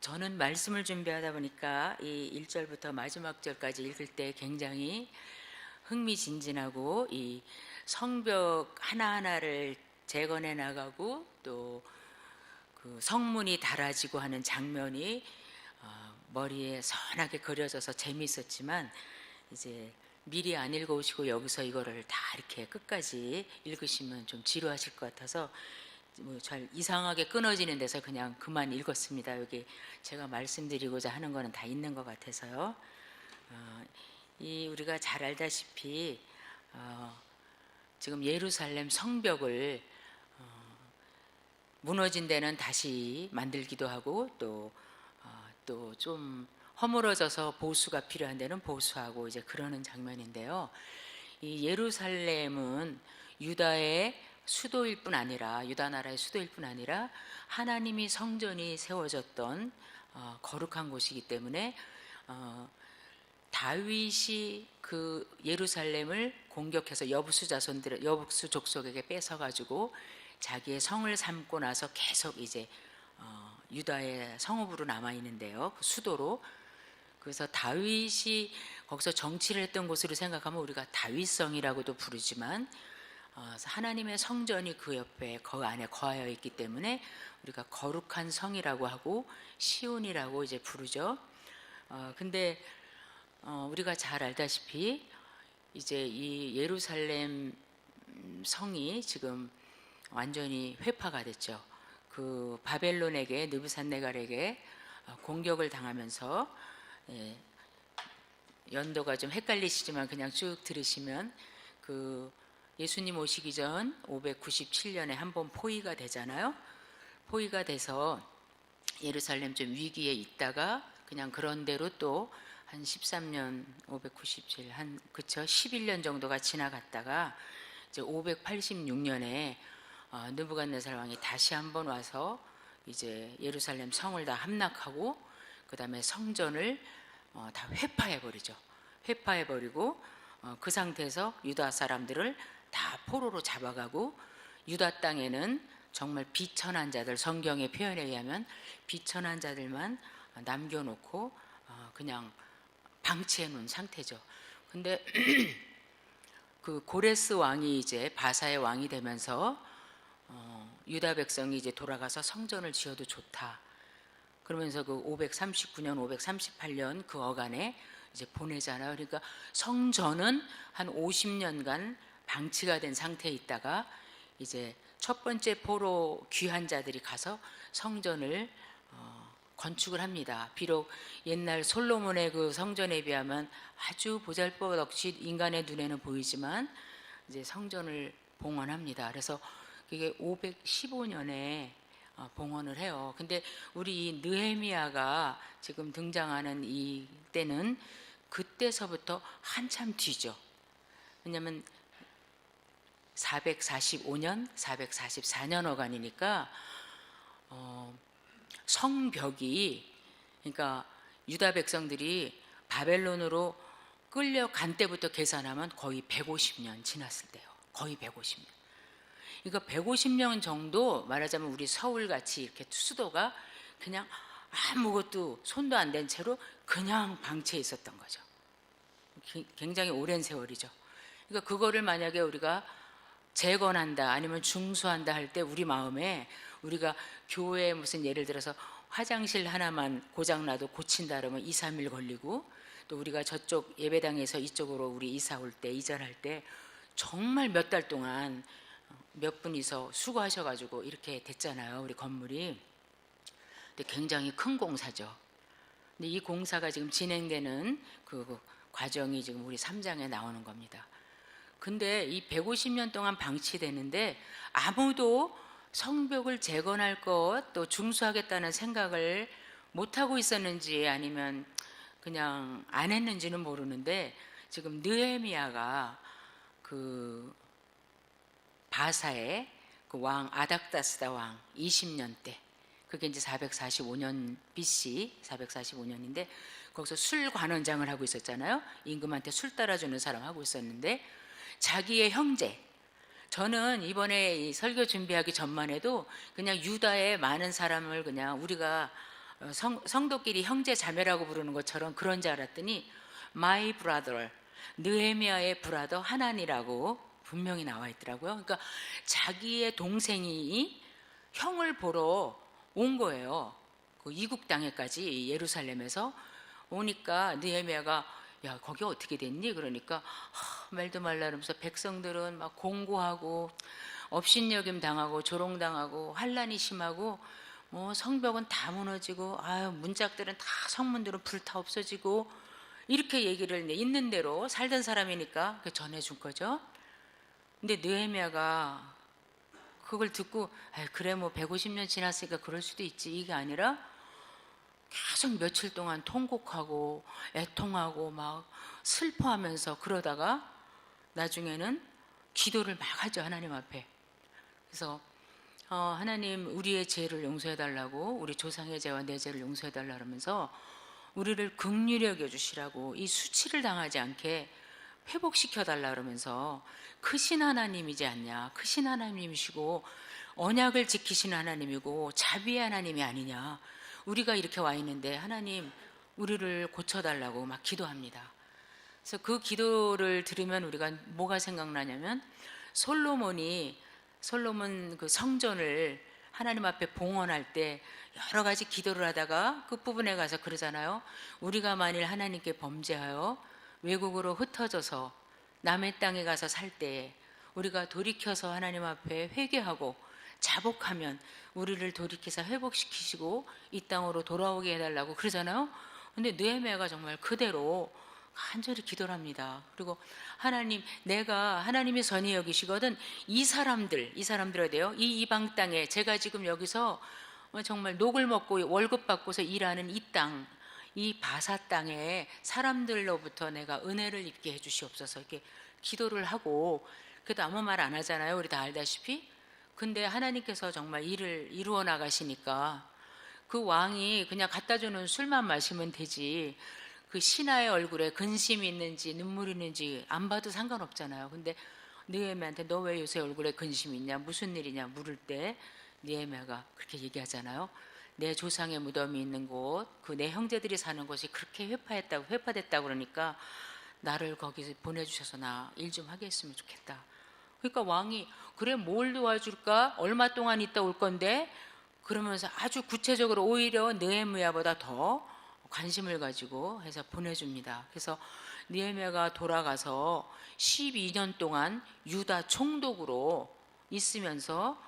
저는 말씀을 준비하다 보니까 이 1절부터 마지막 절까지 읽을 때 굉장히 흥미진진하고 이 성벽 하나하나를 재건해 나가고 또 그 성문이 달아지고 하는 장면이 머리에 선하게 그려져서 재미있었지만, 이제 미리 안 읽어오시고 여기서 이거를 다 이렇게 끝까지 읽으시면 좀 지루하실 것 같아서 뭐 잘 이상하게 끊어지는 데서 그냥 그만 읽었습니다. 여기 제가 말씀드리고자 하는 거는 다 있는 것 같아서요. 이 우리가 잘 알다시피 지금 예루살렘 성벽을 무너진 데는 다시 만들기도 하고 또 좀 허물어져서 보수가 필요한 데는 보수하고 이제 그러는 장면인데요. 이 예루살렘은 유다의 수도일 뿐 아니라, 유다 나라의 수도일 뿐 아니라 하나님이 성전이 세워졌던 거룩한 곳이기 때문에 다윗이 그 예루살렘을 공격해서 여부수 자손들, 여부수 족속에게 뺏어가지고 자기의 성을 삼고 나서 계속 이제 유다의 성읍으로 남아 있는데요, 그 수도로. 그래서 다윗이 거기서 정치를 했던 곳으로 생각하면 우리가 다윗성이라고도 부르지만, 하나님의 성전이 그 옆에 그 안에 거하여 있기 때문에 우리가 거룩한 성이라고 하고 시온이라고 이제 부르죠. 근데 우리가 잘 알다시피 이제 이 예루살렘 성이 지금 완전히 회파가 됐죠. 그 바벨론에게, 느부갓네살에게 공격을 당하면서, 연도가 좀 헷갈리시지만 그냥 쭉 들으시면 그 예수님 오시기 전 597년에 한 번 포위가 되잖아요. 포위가 돼서 예루살렘 좀 위기에 있다가 그냥 그런 대로 또 한 13년, 597, 그쵸, 11년 정도가 지나갔다가 이제 586년에 느부갓네살 왕이 다시 한번 와서 이제 예루살렘 성을 다 함락하고 그 다음에 성전을 다 회파해버리죠. 회파해버리고 그 상태에서 유다 사람들을 다 포로로 잡아가고, 유다 땅에는 정말 비천한 자들, 성경의 표현에 의하면 비천한 자들만 남겨놓고 그냥 방치해 놓은 상태죠. 근데 그 고레스 왕이 이제 바사의 왕이 되면서 유다 백성이 이제 돌아가서 성전을 지어도 좋다, 그러면서 그 539년, 538년 그 어간에 이제 보내잖아요. 그러니까 성전은 한 50년간 방치가 된 상태에 있다가 이제 첫 번째 포로 귀한 자들이 가서 성전을 건축을 합니다. 비록 옛날 솔로몬의 그 성전에 비하면 아주 보잘것없이 인간의 눈에는 보이지만 이제 성전을 봉헌합니다. 그래서 그게 515년에 봉헌을 해요. 근데 우리 이 느헤미야가 지금 등장하는 이 때는 그때서부터 한참 뒤죠. 왜냐하면 445년, 444년 어간이니까 성벽이, 그러니까 유다 백성들이 바벨론으로 끌려간 때부터 계산하면 거의 150년 지났을 때요. 거의 150년. 그러니까 150년 정도, 말하자면 우리 서울같이 이렇게 수도가 그냥 아무것도 손도 안 댄 채로 그냥 방치해 있었던 거죠. 굉장히 오랜 세월이죠. 그러니까 그거를 만약에 우리가 재건한다 아니면 중수한다 할 때 우리 마음에, 우리가 교회에 무슨 예를 들어서 화장실 하나만 고장나도 고친다 그러면 2, 3일 걸리고, 또 우리가 저쪽 예배당에서 이쪽으로 우리 이사 올 때, 이전할 때 정말 몇 달 동안 몇 분이서 수고하셔가지고 이렇게 됐잖아요, 우리 건물이. 근데 굉장히 큰 공사죠. 근데 이 공사가 지금 진행되는 그 과정이 지금 우리 3장에 나오는 겁니다. 근데 이 150년 동안 방치되는데 아무도 성벽을 재건할 것, 또 중수하겠다는 생각을 못하고 있었는지 아니면 그냥 안 했는지는 모르는데, 지금 느헤미야가 그 바사의 그 왕 아닥다스다 왕 20년 때, 그게 이제 445년 BC 445년인데 거기서 술 관원장을 하고 있었잖아요. 임금한테 술 따라주는 사람 하고 있었는데, 자기의 형제, 저는 이번에 이 설교 준비하기 전만 해도 그냥 유다의 많은 사람을 그냥 우리가 성도끼리 형제 자매라고 부르는 것처럼 그런 줄 알았더니 my brother, 느헤미야의 브라더 하나니라고 분명히 나와 있더라고요. 그러니까 자기의 동생이 형을 보러 온 거예요. 그 이국 땅에까지 예루살렘에서 오니까 느헤미야가 야 거기 어떻게 됐니? 그러니까 말도 말라 그러면서 백성들은 막 공고하고 업신여김 당하고 조롱당하고 환란이 심하고 뭐 성벽은 다 무너지고 아유 문짝들은 다 성문들은 불타 없어지고 이렇게 얘기를 있는 대로 살던 사람이니까 전해준 거죠. 근데 느헤미야가 그걸 듣고 그래 뭐 150년 지났으니까 그럴 수도 있지 이게 아니라 계속 며칠 동안 통곡하고 애통하고 막 슬퍼하면서 그러다가 나중에는 기도를 막 하죠. 하나님 앞에. 그래서 하나님 우리의 죄를 용서해 달라고, 우리 조상의 죄와 내 죄를 용서해 달라고 하면서 우리를 긍휼히 여겨 주시라고, 이 수치를 당하지 않게 회복시켜 달라 그러면서 크신 하나님이지 않냐, 크신 하나님이시고 언약을 지키시는 하나님이고 자비의 하나님이 아니냐, 우리가 이렇게 와 있는데 하나님 우리를 고쳐달라고 막 기도합니다. 그래서 그 기도를 들으면 우리가 뭐가 생각나냐면 솔로몬 그 성전을 하나님 앞에 봉헌할 때 여러 가지 기도를 하다가 끝부분에 가서 그러잖아요. 우리가 만일 하나님께 범죄하여 외국으로 흩어져서 남의 땅에 가서 살 때 우리가 돌이켜서 하나님 앞에 회개하고 자복하면 우리를 돌이켜서 회복시키시고 이 땅으로 돌아오게 해달라고 그러잖아요. 근데 느헤미야가 정말 그대로 간절히 기도를 합니다. 그리고 하나님, 내가 하나님의 선히 여기시거든 이 사람들어야 돼요. 이 이방 땅에 제가 지금 여기서 정말 녹을 먹고 월급 받고서 일하는 이 땅, 이 바사 땅에 사람들로부터 내가 은혜를 입게 해주시옵소서 이렇게 기도를 하고, 그래도 아무 말 안 하잖아요. 우리 다 알다시피. 근데 하나님께서 정말 일을 이루어 나가시니까 그 왕이 그냥 갖다 주는 술만 마시면 되지 그 신하의 얼굴에 근심이 있는지 눈물이 있는지 안 봐도 상관없잖아요. 근데 느헤미야한테 너 왜 요새 얼굴에 근심이 있냐, 무슨 일이냐 물을 때 느헤미야가 그렇게 얘기하잖아요. 내 조상의 무덤이 있는 곳, 그 내 형제들이 사는 곳이 그렇게 회파됐다고 그러니까 나를 거기서 보내주셔서 나 일 좀 하게 했으면 좋겠다. 그러니까 왕이 그래 뭘 도와줄까, 얼마 동안 있다 올 건데, 그러면서 아주 구체적으로 오히려 느헤미야보다 더 관심을 가지고 해서 보내줍니다. 그래서 느헤미야가 돌아가서 12년 동안 유다 총독으로 있으면서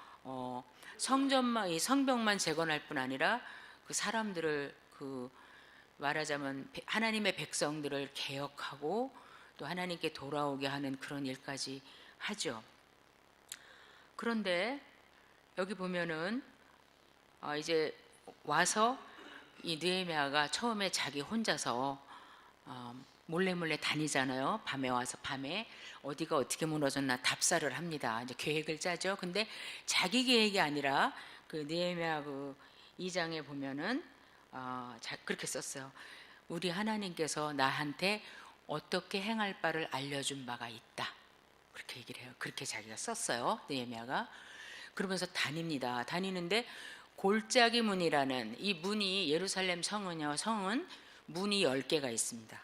성벽만 재건할 뿐 아니라 그 사람들을 말하자면 하나님의 백성들을 개혁하고 또 하나님께 돌아오게 하는 그런 일까지 하죠. 그런데 여기 보면은 이제 와서 이 느헤미야가 처음에 자기 혼자서 몰래 다니잖아요. 밤에 와서 밤에 어디가 어떻게 무너졌나 답사를 합니다. 이제 계획을 짜죠. 근데 자기 계획이 아니라 그 느헤미야 그 2장에 보면은 그렇게 썼어요. 우리 하나님께서 나한테 어떻게 행할 바를 알려준 바가 있다. 그렇게 얘기를 해요. 그렇게 자기가 썼어요. 느헤미야가. 그러면서 다닙니다. 다니는데 골짜기 문이라는 이 문이, 예루살렘 성은 문이 10개가 있습니다.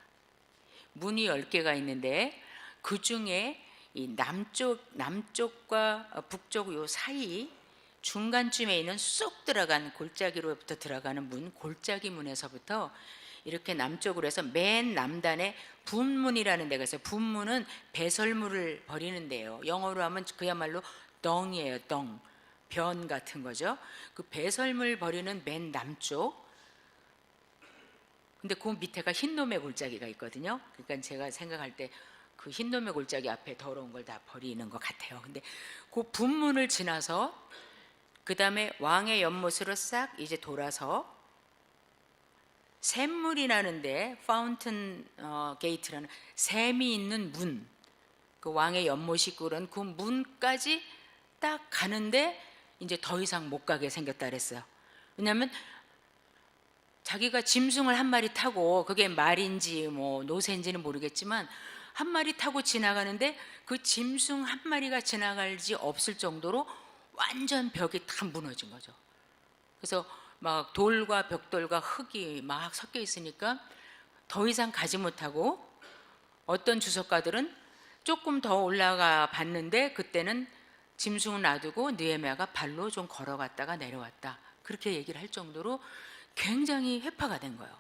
문이 10개가 있는데 그 중에 이 남쪽과 북쪽 요 사이 중간쯤에 있는 쏙 들어간 골짜기로부터 들어가는 문, 골짜기 문에서부터 이렇게 남쪽으로 해서 맨 남단에 분문이라는 데가 있어요. 분문은 배설물을 버리는 데예요. 영어로 하면 그야말로 덩이에요. 덩. 변 같은 거죠. 그 배설물 버리는 맨 남쪽. 근데 그 밑에가 흰놈의 골짜기가 있거든요. 그러니까 제가 생각할 때 그 흰놈의 골짜기 앞에 더러운 걸 다 버리는 것 같아요. 근데 그 분문을 지나서 그 다음에 왕의 연못으로 싹 이제 돌아서 샘물이 나는데 파운튼 게이트라는 샘이 있는 문, 그 왕의 연못이 끓은 그 문까지 딱 가는데 이제 더 이상 못 가게 생겼다 그랬어요. 왜냐하면 자기가 짐승을 한 마리 타고, 그게 말인지 뭐 노새인지는 모르겠지만 한 마리 타고 지나가는데 그 짐승 한 마리가 지나갈 지 없을 정도로 완전 벽이 다 무너진 거죠. 그래서 막 돌과 벽돌과 흙이 막 섞여 있으니까 더 이상 가지 못하고, 어떤 주석가들은 조금 더 올라가 봤는데 그때는 짐승을 놔두고 느헤미야가 발로 좀 걸어갔다가 내려왔다, 그렇게 얘기를 할 정도로 굉장히 회파가 된 거예요.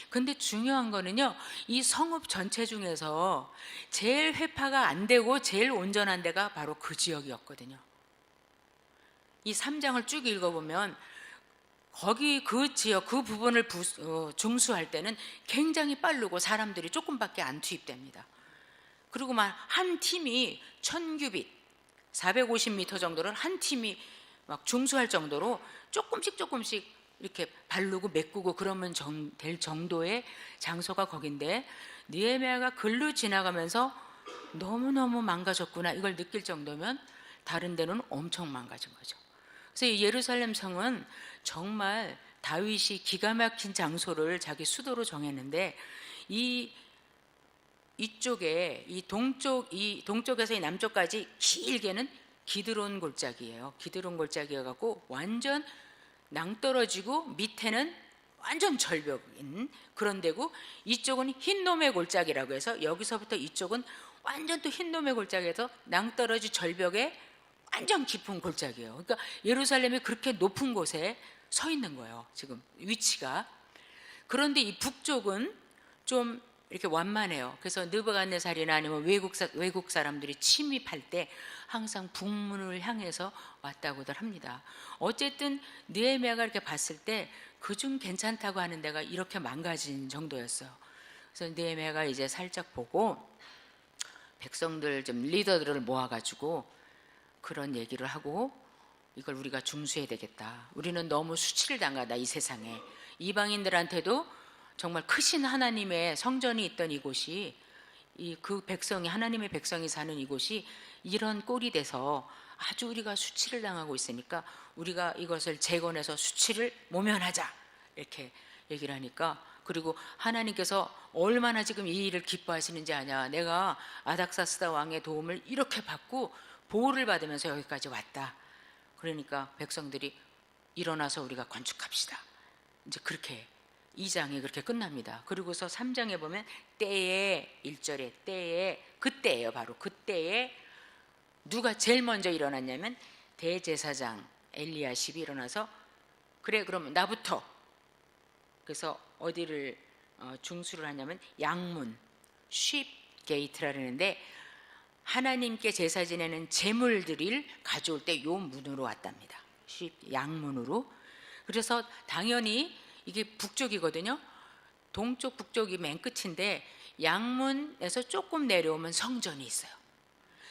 근데 중요한 거는요, 이 성읍 전체 중에서 제일 회파가 안 되고 제일 온전한 데가 바로 그 지역이었거든요. 이 3장을 쭉 읽어보면 거기 그 지역 그 부분을 중수할 때는 굉장히 빠르고 사람들이 조금밖에 안 투입됩니다. 그리고 막 한 팀이 1000규빗 450m 정도를 한 팀이 막 중수할 정도로 조금씩 이렇게 바르고 메꾸고 그러면 될 정도의 장소가 거긴데, 느헤미야가 글로 지나가면서 너무너무 망가졌구나 이걸 느낄 정도면 다른 데는 엄청 망가진 거죠. 그래서 이 예루살렘 성은 정말 다윗이 기가 막힌 장소를 자기 수도로 정했는데, 이쪽에 이 동쪽에서 이 남쪽까지 길게는 기드론 골짜기예요. 기드론 골짜기여갖고 완전 낭떠러지고 밑에는 완전 절벽인 그런 데고, 이쪽은 흰놈의 골짜기라고 해서 여기서부터 이쪽은 완전 또 흰놈의 골짜기에서 낭떠러지 절벽에 완전 깊은 골짜기예요. 그러니까 예루살렘이 그렇게 높은 곳에 서 있는 거예요, 지금 위치가. 그런데 이 북쪽은 좀 이렇게 완만해요. 그래서 느부갓네살이나 아니면 외국 사람들이 침입할 때 항상 북문을 향해서 왔다고들 합니다. 어쨌든 느헤미야가 이렇게 봤을 때 그중 괜찮다고 하는 데가 이렇게 망가진 정도였어요. 그래서 느헤미야가 이제 살짝 보고 백성들 좀 리더들을 모아가지고 그런 얘기를 하고, 이걸 우리가 중수해야 되겠다. 우리는 너무 수치를 당하다 이 세상에. 이방인들한테도 정말 크신 하나님의 성전이 있던 이곳이, 그 백성이 하나님의 백성이 사는 이곳이 이런 꼴이 돼서 아주 우리가 수치를 당하고 있으니까 우리가 이것을 재건해서 수치를 모면하자 이렇게 얘기를 하니까, 그리고 하나님께서 얼마나 지금 이 일을 기뻐하시는지 아냐. 내가 아닥사스다 왕의 도움을 이렇게 받고 보호를 받으면서 여기까지 왔다. 그러니까 백성들이 일어나서 우리가 건축합시다. 이제 그렇게 2장이 그렇게 끝납니다. 그리고서 3장에 보면 때에 1절에 때에, 그때예요. 바로 그때에 누가 제일 먼저 일어났냐면 대제사장 엘리야십이 일어나서, 그래 그러면 나부터. 그래서 어디를 중수를 하냐면 양문 쉽 게이트라 그러는데, 하나님께 제사 지내는 제물들을 가져올 때 요 문으로 왔답니다. 쉽 양문으로. 그래서 당연히 이게 북쪽이거든요. 동쪽 북쪽이 맨 끝인데 양문에서 조금 내려오면 성전이 있어요.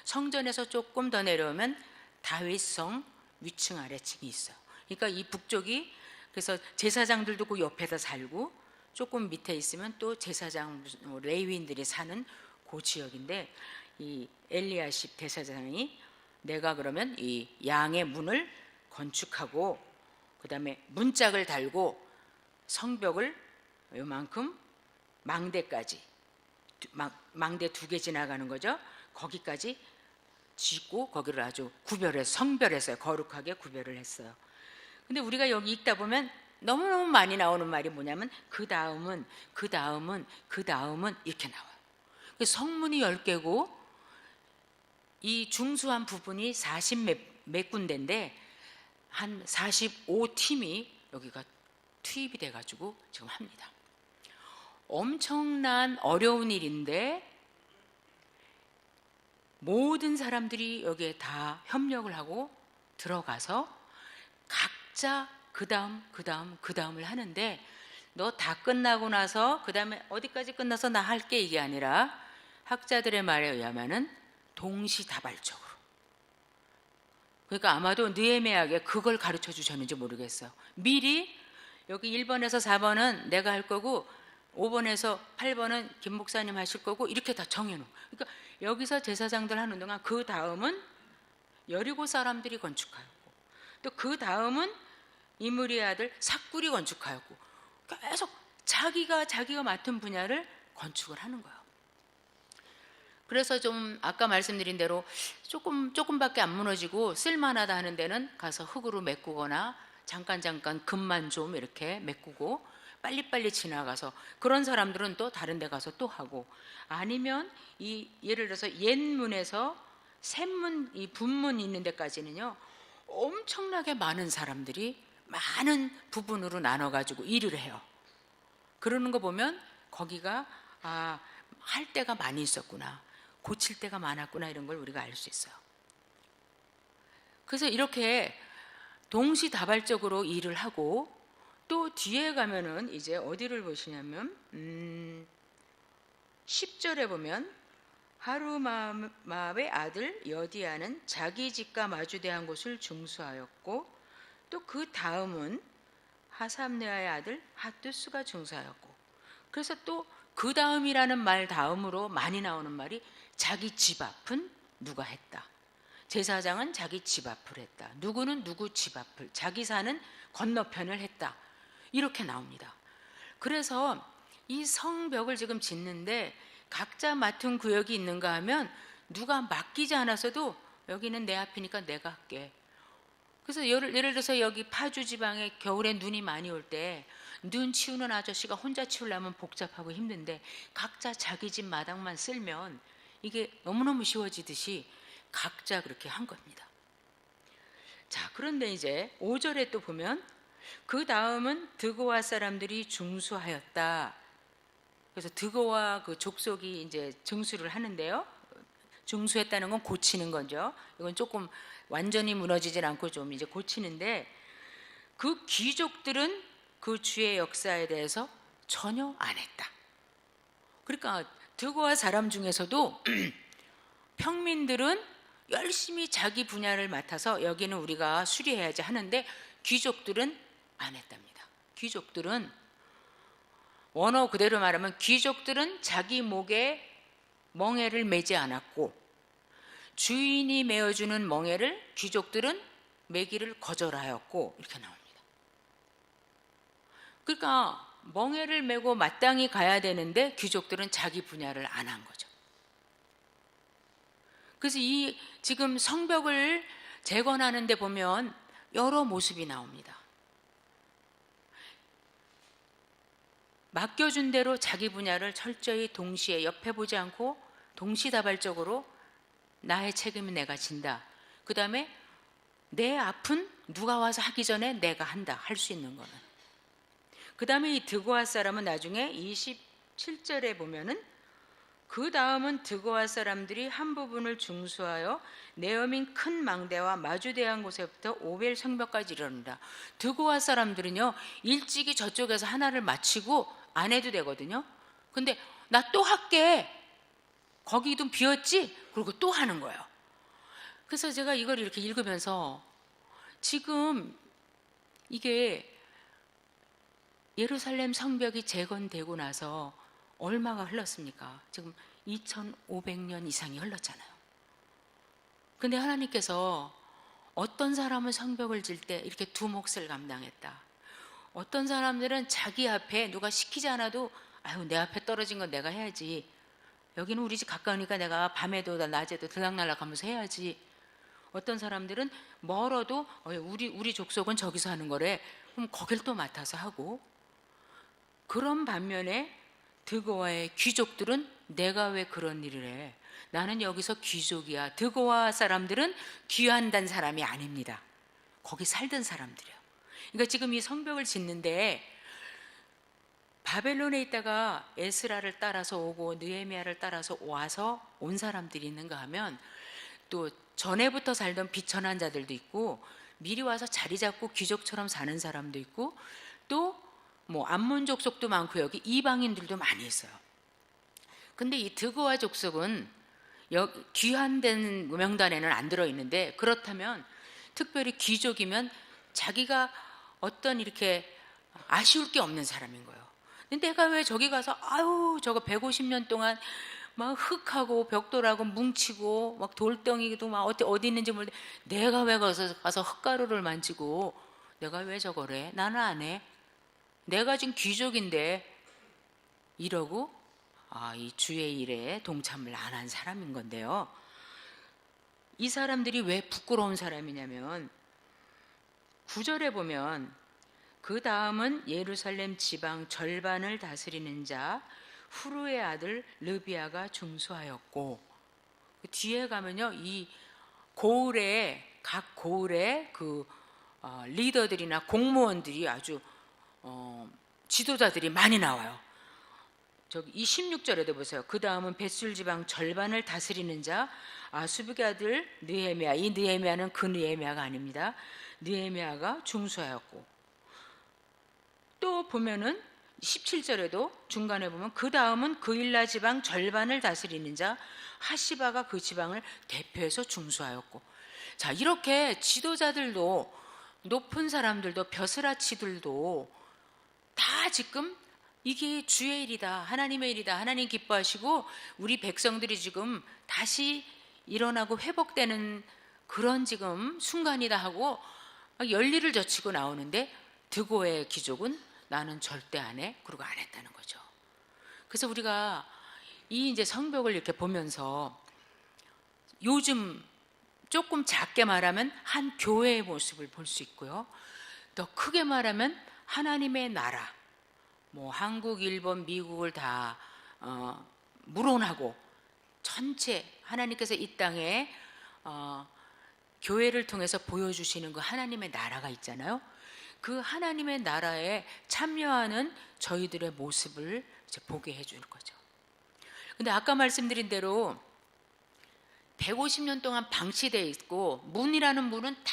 성전에서 조금 더 내려오면 다윗성 위층 아래층이 있어요. 그러니까 이 북쪽이, 그래서 제사장들도 그 옆에다 살고 조금 밑에 있으면 또 제사장 레위인들이 사는 그 지역인데, 이 엘리야십 대사장이 내가 그러면 이 양의 문을 건축하고 그 다음에 문짝을 달고 성벽을 요만큼 망대까지, 망대 2개 지나가는 거죠. 거기까지 짓고 거기를 아주 구별해서 성별했어요. 거룩하게 구별을 했어요. 근데 우리가 여기 읽다 보면 너무너무 많이 나오는 말이 뭐냐면 그 다음은 이렇게 나와요. 성문이 10개고 이 중수한 부분이 40 몇 군데인데 한 45팀이 여기가 투입이 돼가지고 지금 합니다. 엄청난 어려운 일인데 모든 사람들이 여기에 다 협력을 하고 들어가서 각자 그 다음을 하는데, 너 다 끝나고 나서 그 다음에 어디까지 끝나서 나 할게 이게 아니라 학자들의 말에 의하면은 동시다발적으로. 그러니까 아마도 느헤미야에게 그걸 가르쳐 주셨는지 모르겠어요. 미리 여기 1번에서 4번은 내가 할 거고 5번에서 8번은 김 목사님 하실 거고 이렇게 다 정해놓은. 그러니까 여기서 제사장들 하는 동안 그 다음은 여리고 사람들이 건축하였고, 또 그 다음은 이므리의 아들 삭굴이 건축하였고, 계속 자기가 맡은 분야를 건축을 하는 거예요. 그래서 좀 아까 말씀드린 대로 조금밖에 안 무너지고 쓸만하다 하는 데는 가서 흙으로 메꾸거나 잠깐 금만 좀 이렇게 메꾸고 빨리빨리 지나가서, 그런 사람들은 또 다른 데 가서 또 하고, 아니면 이 예를 들어서 옛문에서 샘문, 이 분문 있는 데까지는요 엄청나게 많은 사람들이 많은 부분으로 나눠 가지고 일을 해요. 그러는 거 보면 거기가 할 때가 많이 있었구나, 고칠 때가 많았구나, 이런 걸 우리가 알 수 있어요. 그래서 이렇게 동시다발적으로 일을 하고, 또 뒤에 가면은 이제 어디를 보시냐면 10절에 보면 하루마의 아들 여디야는 자기 집과 마주대한 곳을 중수하였고, 또 그 다음은 하삼네아의 아들 핫두스가 중수하였고, 그래서 또 그 다음이라는 말 다음으로 많이 나오는 말이 자기 집 앞은 누가 했다, 제사장은 자기 집 앞을 했다, 누구는 누구 집 앞을, 자기 사는 건너편을 했다, 이렇게 나옵니다. 그래서 이 성벽을 지금 짓는데 각자 맡은 구역이 있는가 하면 누가 맡기지 않았어도 여기는 내 앞이니까 내가 할게. 그래서 예를 들어서 여기 파주 지방에 겨울에 눈이 많이 올 때 눈 치우는 아저씨가 혼자 치우려면 복잡하고 힘든데 각자 자기 집 마당만 쓸면 이게 너무너무 쉬워지듯이 각자 그렇게 한 겁니다. 자, 그런데 이제 5절에 또 보면 그 다음은 드고아 사람들이 중수하였다. 그래서 드고아 그 족속이 이제 증수를 하는데요. 중수했다는 건 고치는 거죠. 이건 조금 완전히 무너지진 않고 좀 이제 고치는데, 그 귀족들은 그 주의 역사에 대해서 전혀 안 했다. 그러니까 드고아 사람 중에서도 평민들은 열심히 자기 분야를 맡아서 여기는 우리가 수리해야지 하는데, 귀족들은 안 했답니다. 귀족들은, 원어 그대로 말하면 귀족들은 자기 목에 멍에를 매지 않았고, 주인이 메어주는 멍에를 귀족들은 매기를 거절하였고, 이렇게 나옵니다. 그러니까 멍에를 메고 마땅히 가야 되는데 귀족들은 자기 분야를 안 한 거죠. 그래서 이 지금 성벽을 재건하는 데 보면 여러 모습이 나옵니다. 맡겨준 대로 자기 분야를 철저히 동시에 옆에 보지 않고 동시다발적으로 나의 책임은 내가 진다. 그 다음에 내 앞은 누가 와서 하기 전에 내가 한다, 할 수 있는 거는. 그 다음에 이 드고아 사람은 나중에 27절에 보면은 그 다음은 드고아 사람들이 한 부분을 중수하여 네어민 큰 망대와 마주대한 곳에부터 오벨 성벽까지 이르는다. 드고아 사람들은요 일찍이 저쪽에서 하나를 마치고 안 해도 되거든요. 근데 나 또 할게, 거기도 비었지? 그리고 또 하는 거예요. 그래서 제가 이걸 이렇게 읽으면서 지금 이게 예루살렘 성벽이 재건되고 나서 얼마가 흘렀습니까? 지금 2500년 이상이 흘렀잖아요. 근데 하나님께서 어떤 사람은 성벽을 질 때 이렇게 두 몫을 감당했다. 어떤 사람들은 자기 앞에 누가 시키지 않아도 아유 내 앞에 떨어진 건 내가 해야지, 여기는 우리 집 가까우니까 내가 밤에도 낮에도 들락날락 하면서 해야지. 어떤 사람들은 멀어도 우리 족속은 저기서 하는 거래, 그럼 거길 또 맡아서 하고. 그런 반면에 드고아의 귀족들은 내가 왜 그런 일을 해, 나는 여기서 귀족이야. 드고아 사람들은 귀환된 사람이 아닙니다. 거기 살던 사람들이에요. 그러니까 지금 이 성벽을 짓는데 바벨론에 있다가 에스라를 따라서 오고 느헤미야를 따라서 와서 온 사람들이 있는가 하면 또 전에부터 살던 비천한 자들도 있고 미리 와서 자리 잡고 귀족처럼 사는 사람도 있고 또 뭐 암몬 족속도 많고 여기 이방인들도 많이 있어요. 근데 이 드고아 족속은 귀환된 명단에는 안 들어있는데, 그렇다면 특별히 귀족이면 자기가 어떤 이렇게 아쉬울 게 없는 사람인 거예요. 근데 내가 왜 저기 가서 아유 저거 150년 동안 막 흙하고 벽돌하고 뭉치고 막 돌덩이도 막 어디 있는지 모르는데 내가 왜 가서 흙가루를 만지고 내가 왜 저거래, 나는 안 해, 내가 지금 귀족인데, 이러고 이 주의 일에 동참을 안 한 사람인 건데요. 이 사람들이 왜 부끄러운 사람이냐면 9절에 보면 그 다음은 예루살렘 지방 절반을 다스리는 자 후루의 아들 르비아가 중수하였고, 그 뒤에 가면요, 이 각 고을에 그 리더들이나 공무원들이 아주 지도자들이 많이 나와요. 저기 26절에도 보세요. 그 다음은 벳술 지방 절반을 다스리는 자 아수빅의 아들 느헤미야. 이 느헤미야는 그 느헤미야가 아닙니다. 느헤미야가 중수하였고, 또 보면은 17절에도 중간에 보면 그 다음은 그일라 지방 절반을 다스리는 자 하시바가 그 지방을 대표해서 중수하였고. 자, 이렇게 지도자들도, 높은 사람들도, 벼슬아치들도 다 지금 이게 주의 일이다, 하나님의 일이다, 하나님 기뻐하시고 우리 백성들이 지금 다시 일어나고 회복되는 그런 지금 순간이다 하고 막 열리를 젖히고 나오는데, 드고의 귀족은 나는 절대 안 해, 그러고 안 했다는 거죠. 그래서 우리가 이 이제 성벽을 이렇게 보면서 요즘 조금 작게 말하면 한 교회의 모습을 볼 수 있고요, 더 크게 말하면 하나님의 나라, 뭐 한국, 일본, 미국을 다 물어나고 전체 하나님께서 이 땅에 교회를 통해서 보여주시는 그 하나님의 나라가 있잖아요. 그 하나님의 나라에 참여하는 저희들의 모습을 이제 보게 해주는 거죠. 근데 아까 말씀드린 대로 150년 동안 방치되어 있고 문이라는 문은 다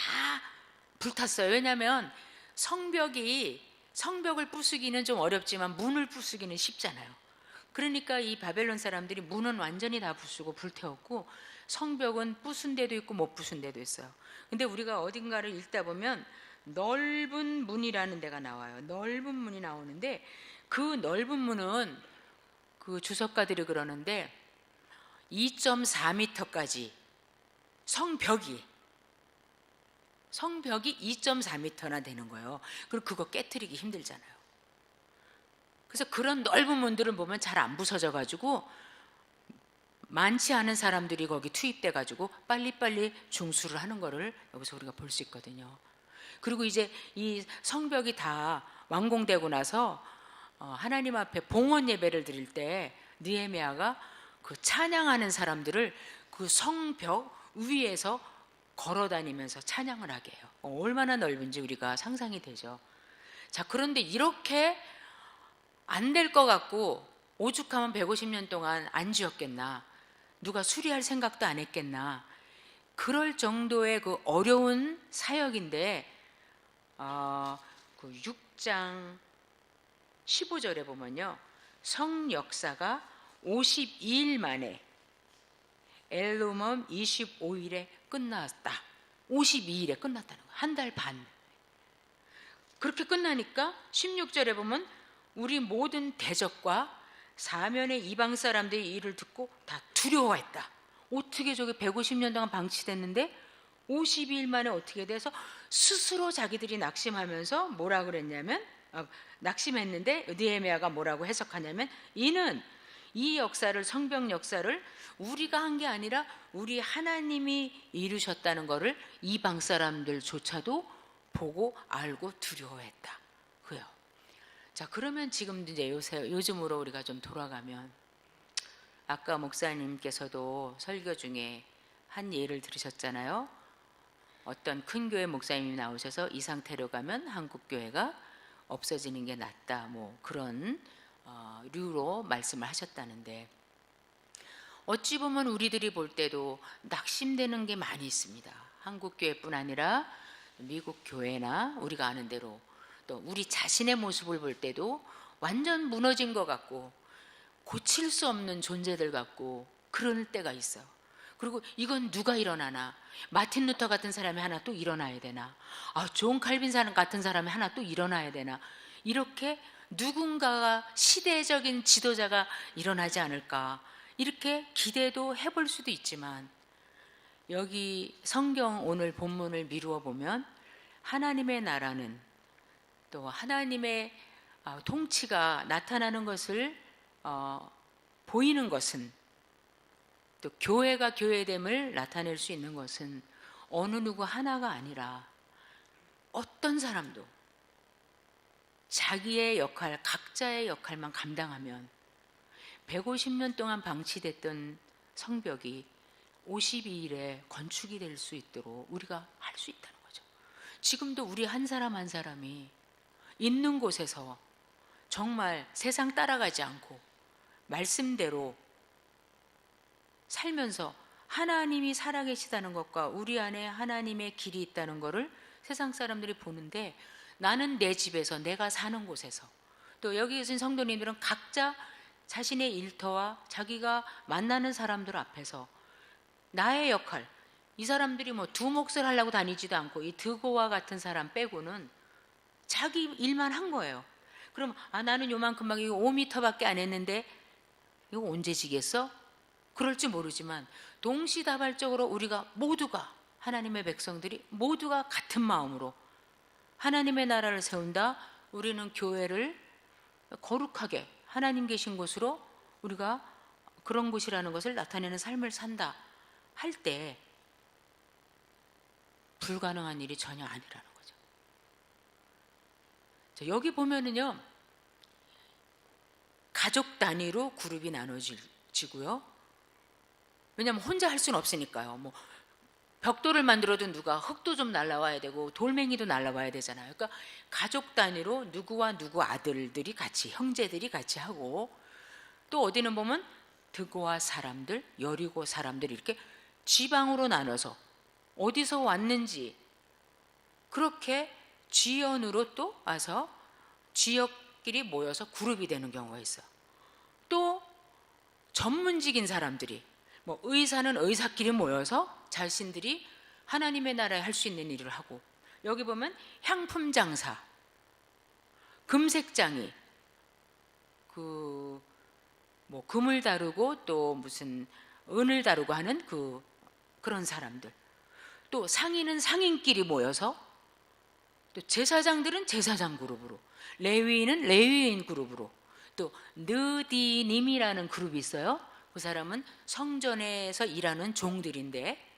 불탔어요. 왜냐하면 성벽을 부수기는 좀 어렵지만 문을 부수기는 쉽잖아요. 그러니까 이 바벨론 사람들이 문은 완전히 다 부수고 불태웠고, 성벽은 부순 데도 있고 못 부순 데도 있어요. 근데 우리가 어딘가를 읽다 보면 넓은 문이라는 데가 나와요. 넓은 문이 나오는데, 그 넓은 문은 그 주석가들이 그러는데 2.4m까지 성벽이 2.4m나 되는 거예요. 그리고 그거 깨트리기 힘들잖아요. 그래서 그런 넓은 문들을 보면 잘 안 부서져 가지고 많지 않은 사람들이 거기 투입돼 가지고 빨리빨리 중수를 하는 거를 여기서 우리가 볼 수 있거든요. 그리고 이제 이 성벽이 다 완공되고 나서 하나님 앞에 봉헌 예배를 드릴 때 느헤미야가 그 찬양하는 사람들을 그 성벽 위에서 걸어 다니면서 찬양을 하게 해요. 얼마나 넓은지 우리가 상상이 되죠. 자, 그런데 이렇게 안 될 것 같고 오죽하면 150년 동안 안 지었겠나, 누가 수리할 생각도 안 했겠나, 그럴 정도의 그 어려운 사역인데 그 6장 15절에 보면요, 성 역사가 52일 만에 엘루멈 25일에 끝났다. 52일에 끝났다는 거예요. 한 달 반. 그렇게 끝나니까 16절에 보면 우리 모든 대적과 사면의 이방 사람들이 이 일을 듣고 다 두려워했다. 어떻게 저게 150년 동안 방치됐는데 52일 만에 어떻게 돼서 스스로 자기들이 낙심하면서 뭐라 그랬냐면, 낙심했는데 느헤미야가 뭐라고 해석하냐면, 이는 이 역사를, 성벽 역사를 우리가 한 게 아니라 우리 하나님이 이루셨다는 것을 이방 사람들조차도 보고 알고 두려워했다. 그요. 자, 그러면 지금 이제 요즘으로 우리가 좀 돌아가면, 아까 목사님께서도 설교 중에 한 예를 들으셨잖아요. 어떤 큰 교회 목사님이 나오셔서 이 상태로 가면 한국 교회가 없어지는 게 낫다, 뭐 그런 류로 말씀을 하셨다는데, 어찌 보면 우리들이 볼 때도 낙심되는 게 많이 있습니다. 한국 교회뿐 아니라 미국 교회나 우리가 아는 대로 또 우리 자신의 모습을 볼 때도 완전 무너진 것 같고 고칠 수 없는 존재들 같고 그럴 때가 있어요. 그리고 이건 누가 일어나나, 마틴 루터 같은 사람이 하나 또 일어나야 되나, 존 칼빈 사람 같은 사람이 하나 또 일어나야 되나, 이렇게 누군가가, 시대적인 지도자가 일어나지 않을까, 이렇게 기대도 해볼 수도 있지만, 여기 성경 오늘 본문을 미루어 보면 하나님의 나라는, 또 하나님의 통치가 나타나는 것을 보이는 것은, 또 교회가 교회됨을 나타낼 수 있는 것은 어느 누구 하나가 아니라 어떤 사람도 자기의 역할, 각자의 역할만 감당하면 150년 동안 방치됐던 성벽이 52일에 건축이 될 수 있도록 우리가 할 수 있다는 거죠. 지금도 우리 한 사람 한 사람이 있는 곳에서 정말 세상 따라가지 않고 말씀대로 살면서 하나님이 살아계시다는 것과 우리 안에 하나님의 길이 있다는 것을 세상 사람들이 보는데, 나는 내 집에서, 내가 사는 곳에서, 또 여기 계신 성도님들은 각자 자신의 일터와 자기가 만나는 사람들 앞에서 나의 역할, 이 사람들이 뭐 두 몫을 하려고 다니지도 않고 이 드고와 같은 사람 빼고는 자기 일만 한 거예요. 그럼 나는 요만큼만, 이거 5m밖에 안 했는데 이거 언제 지겠어? 그럴지 모르지만 동시다발적으로 우리가 모두가, 하나님의 백성들이 모두가 같은 마음으로 하나님의 나라를 세운다, 우리는 교회를 거룩하게 하나님 계신 곳으로 우리가 그런 곳이라는 것을 나타내는 삶을 산다 할 때 불가능한 일이 전혀 아니라는 거죠. 여기 보면은요, 가족 단위로 그룹이 나눠지고요. 왜냐하면 혼자 할 수는 없으니까요. 뭐 벽돌을 만들어도 누가 흙도 좀 날라와야 되고 돌멩이도 날라와야 되잖아요. 그러니까 가족 단위로 누구와 누구 아들들이 같이, 형제들이 같이 하고, 또 어디는 보면 드고와 사람들, 여리고 사람들, 이렇게 지방으로 나눠서 어디서 왔는지 그렇게 지연으로 또 와서 지역끼리 모여서 그룹이 되는 경우가 있어요. 또 전문직인 사람들이, 뭐 의사는 의사끼리 모여서 자신들이 하나님의 나라에 할 수 있는 일을 하고, 여기 보면 향품 장사, 금색장이, 뭐 금을 다루고 또 무슨 은을 다루고 하는 그런 사람들, 또 상인은 상인끼리 모여서, 또 제사장들은 제사장 그룹으로, 레위인은 레위인 그룹으로, 또 느디님이라는 그룹이 있어요. 그 사람은 성전에서 일하는 종들인데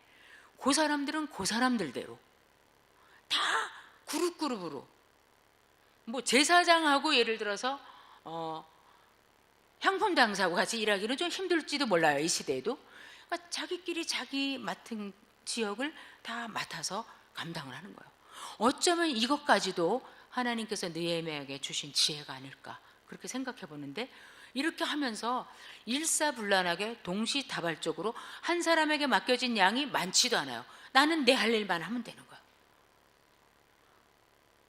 그 사람들은 그 사람들대로 다 그룹으로, 뭐 제사장하고 예를 들어서 향품 장사하고 같이 일하기는 좀 힘들지도 몰라요, 이 시대에도. 그러니까 자기끼리 자기 맡은 지역을 다 맡아서 감당을 하는 거예요. 어쩌면 이것까지도 하나님께서 느헤미야에게 주신 지혜가 아닐까, 그렇게 생각해 보는데, 이렇게 하면서 일사불란하게 동시다발적으로 한 사람에게 맡겨진 양이 많지도 않아요. 나는 내 할 일만 하면 되는 거예요.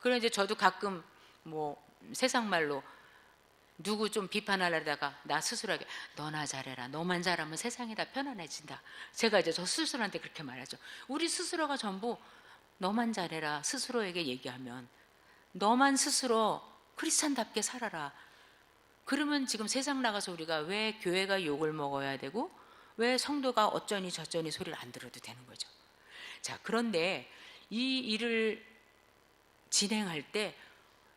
그래 이제 저도 가끔 뭐 세상 말로 누구 좀 비판하려다가 나 스스로에게 너나 잘해라, 너만 잘하면 세상이 다 편안해진다. 제가 이제 저 스스로한테 그렇게 말하죠. 우리 스스로가 전부 너만 잘해라 스스로에게 얘기하면, 너만 스스로 크리스찬답게 살아라. 그러면 지금 세상 나가서 우리가 왜 교회가 욕을 먹어야 되고 왜 성도가 어쩌니 저쩌니 소리를 안 들어도 되는 거죠. 자, 그런데 이 일을 진행할 때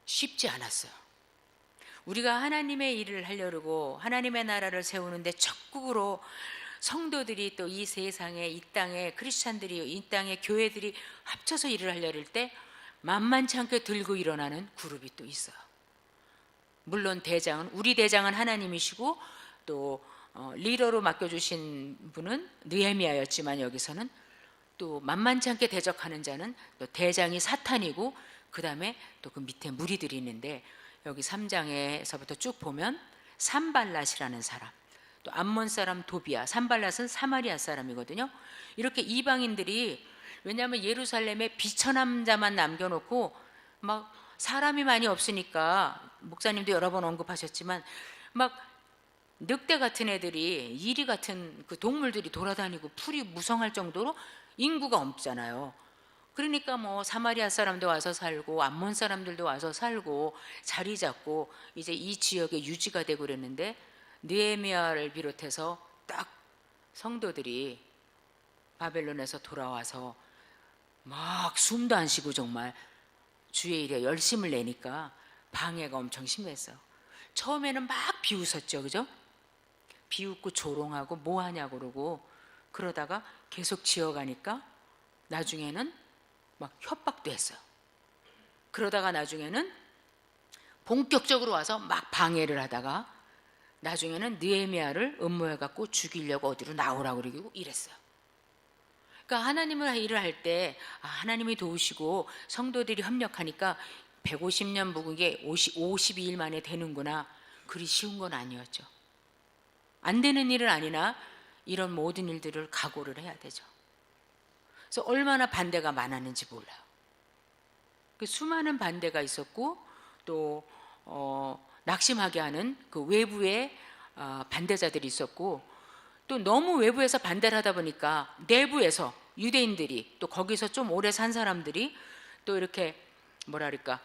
쉽지 않았어요. 우리가 하나님의 일을 하려고 하나님의 나라를 세우는데 적극으로 성도들이, 또 이 세상에, 이 땅에 크리스찬들이, 이 땅에 교회들이 합쳐서 일을 하려를 때 만만치 않게 들고 일어나는 그룹이 또 있어요. 물론 대장은, 우리 대장은 하나님이시고 또 리더로 맡겨주신 분은 느헤미야였지만, 여기서는 또 만만치 않게 대적하는 자는 또 대장이 사탄이고, 그 다음에 또 그 밑에 무리들이 있는데, 여기 3장에서부터 쭉 보면 산발랏이라는 사람, 또 암몬 사람 도비야, 산발랏은 사마리아 사람이거든요. 이렇게 이방인들이, 왜냐하면 예루살렘에 비천한 자만 남겨놓고 막 사람이 많이 없으니까, 목사님도 여러 번 언급하셨지만 막 늑대 같은 애들이, 이리 같은 그 동물들이 돌아다니고 풀이 무성할 정도로 인구가 없잖아요. 그러니까 뭐 사마리아 사람도 와서 살고 암몬 사람들도 와서 살고 자리 잡고 이제 이 지역에 유지가 되고 그랬는데, 느헤미야를 비롯해서 딱 성도들이 바벨론에서 돌아와서 막 숨도 안 쉬고 정말 주의 일에 열심을 내니까 방해가 엄청 심했어요. 처음에는 막 비웃었죠, 그죠? 비웃고 조롱하고 뭐 하냐고 그러고, 그러다가 계속 지어가니까 나중에는 막 협박도 했어요. 그러다가 나중에는 본격적으로 와서 막 방해를 하다가 나중에는 느헤미야를 음모해갖고 죽이려고 어디로 나오라고 그러고 이랬어요. 그러니까 하나님을 일을 할 때 하나님이 도우시고 성도들이 협력하니까 150년 묵은게 52일 만에 되는구나. 그리 쉬운 건 아니었죠. 안 되는 일은 아니나 이런 모든 일들을 각오를 해야 되죠. 그래서 얼마나 반대가 많았는지 몰라요. 그 수많은 반대가 있었고 또 낙심하게 하는 그 외부의 반대자들이 있었고 또 너무 외부에서 반대를 하다 보니까 내부에서 유대인들이 또 거기서 좀 오래 산 사람들이 또 이렇게 뭐랄까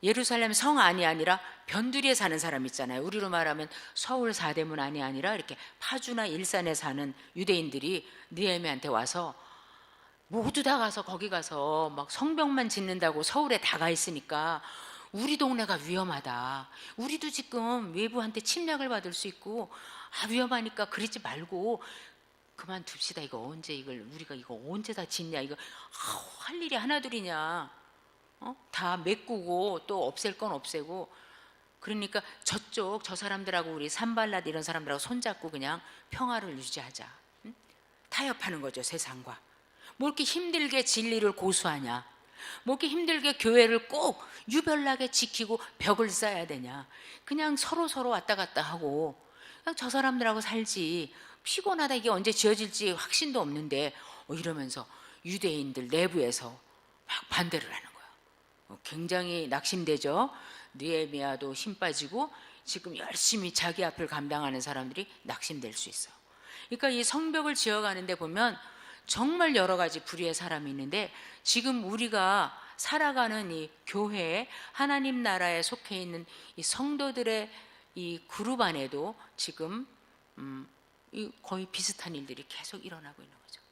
예루살렘 성 안이 아니라 변두리에 사는 사람 있잖아요. 우리로 말하면 서울 사대문 안이 아니라 이렇게 파주나 일산에 사는 유대인들이 느헤미야한테 와서 모두 다 가서 거기 가서 막 성벽만 짓는다고 서울에 다 가 있으니까 우리 동네가 위험하다. 우리도 지금 외부한테 침략을 받을 수 있고 위험하니까 그러지 말고 그만둡시다. 우리가 이거 언제 다 짓냐. 이거 할 일이 하나둘이냐. 다 메꾸고 또 없앨 건 없애고. 그러니까 저 사람들하고 우리 산발랏 이런 사람들하고 손잡고 그냥 평화를 유지하자. 타협하는 거죠, 세상과. 뭐 이렇게 힘들게 진리를 고수하냐. 뭐 이렇게 힘들게 교회를 꼭 유별나게 지키고 벽을 쌓아야 되냐. 그냥 서로 왔다 갔다 하고 그냥 저 사람들하고 살지. 피곤하다. 이게 언제 지어질지 확신도 없는데 이러면서 유대인들 내부에서 막 반대를 하는 거예요. 굉장히 낙심되죠. 느헤미야도 힘 빠지고 지금 열심히 자기 앞을 감당하는 사람들이 낙심될 수 있어요. 그러니까 이 성벽을 지어가는데 보면 정말 여러 가지 부류의 사람이 있는데 지금 우리가 살아가는 이 교회에 하나님 나라에 속해 있는 이 성도들의 이 그룹 안에도 지금 거의 비슷한 일들이 계속 일어나고 있는 거죠.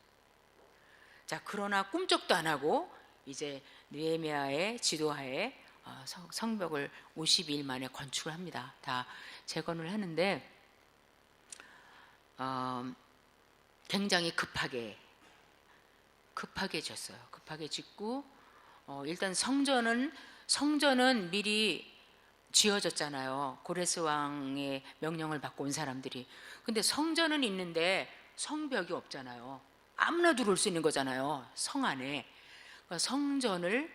자, 그러나 꿈쩍도 안 하고 이제 느헤미야의 지도하에 성벽을 52일 만에 건축을 합니다. 다 재건을 하는데 굉장히 급하게 졌어요. 급하게 짓고 일단 성전은 미리 지어졌잖아요. 고레스 왕의 명령을 받고 온 사람들이. 근데 성전은 있는데 성벽이 없잖아요. 아무나 들어올 수 있는 거잖아요, 성 안에. 그러니까 성전을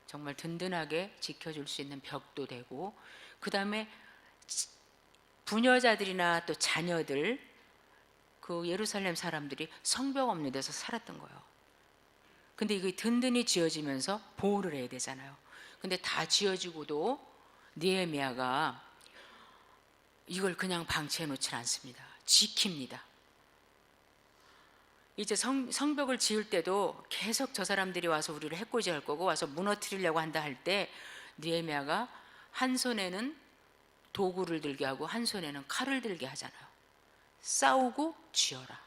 정말 든든하게 지켜줄 수 있는 벽도 되고, 그 다음에 부녀자들이나 또 자녀들, 그 예루살렘 사람들이 성벽 없는 데서 살았던 거예요. 근데 이게 든든히 지어지면서 보호를 해야 되잖아요. 근데 다 지어지고도 느헤미야가 이걸 그냥 방치해 놓지 않습니다. 지킵니다. 이제 성벽을 지을 때도 계속 저 사람들이 와서 우리를 해코지할 거고 와서 무너뜨리려고 한다 할 때 느헤미야가 한 손에는 도구를 들게 하고 한 손에는 칼을 들게 하잖아요. 싸우고 지어라.